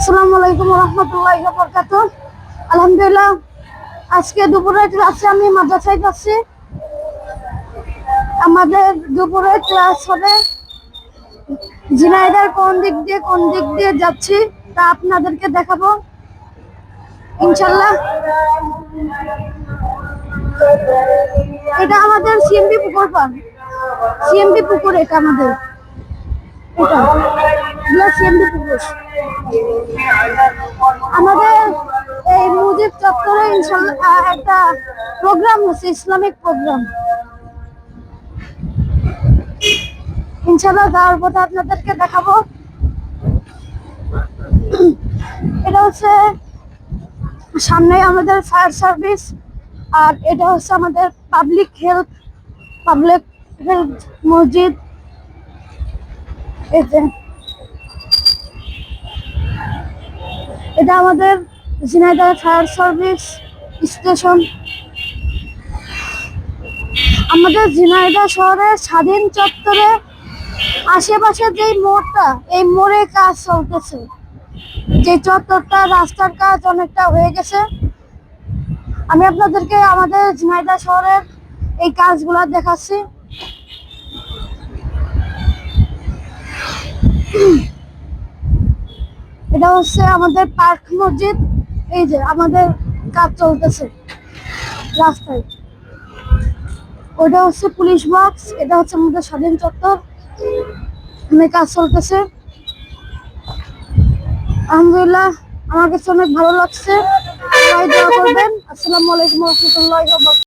আসসালামু আলাইকুম রহমতুল্লাহি ওয়া বারাকাতুহু। আলহামদুলিল্লাহ, আজকে দুপুরের ক্লাসে আমি মাদ্রাসায় যাচ্ছি। আমাদের দুপুরের ক্লাস হবে ঝিনাইদহের কোন দিক দিয়ে যাচ্ছি তা আপনাদেরকে দেখাবো ইনশাল্লাহ। এটা আমাদের সিএমবি পুকুর পার, সিএমবি পুকুর, এটা আমাদের সিএমবি পুকুর। আমাদের এই মুজিব চত্বরে ইনশাল্লাহ একটা প্রোগ্রাম হচ্ছে, ইসলামিক প্রোগ্রাম। ইনশাল্লাহ যাওয়ার পথে আপনাদেরকে দেখাবো। এটা হচ্ছে সামনে আমাদের ফায়ার সার্ভিস, আর এটা হচ্ছে আমাদের পাবলিক হেলথ মসজিদ। এটা আমাদের ঝিনাইদহ ফায়ার সার্ভিস স্টেশন। আমাদের ঝিনাইদহ শহরের স্বাধীন চত্বরে আশেপাশে যে মোড়টা, এই মোড়ে কাজ চলতেছে। যে চত্বরটা, রাস্তার কাজ অনেকটা হয়ে গেছে। আমি আপনাদেরকে আমাদের ঝিনাইদহ শহরের এই কাজগুলো দেখাচ্ছি। এটা হচ্ছে আমাদের পার্ক মসজিদ। এই যে আমাদের কাজ চলতেছে রাস্তায়। ওটা হচ্ছে পুলিশ বক্স, এটা হচ্ছে আমাদের স্বাধীন চত্বর, এখানে কাজ চলতেছে। আলহামদুলিল্লাহ, আমার কাছে অনেক ভালো লাগছে। সবাই দোয়া করবেন। আসসালামু আলাইকুম ওয়া রাহমাতুল্লাহি ওয়া বারাকাতুহু।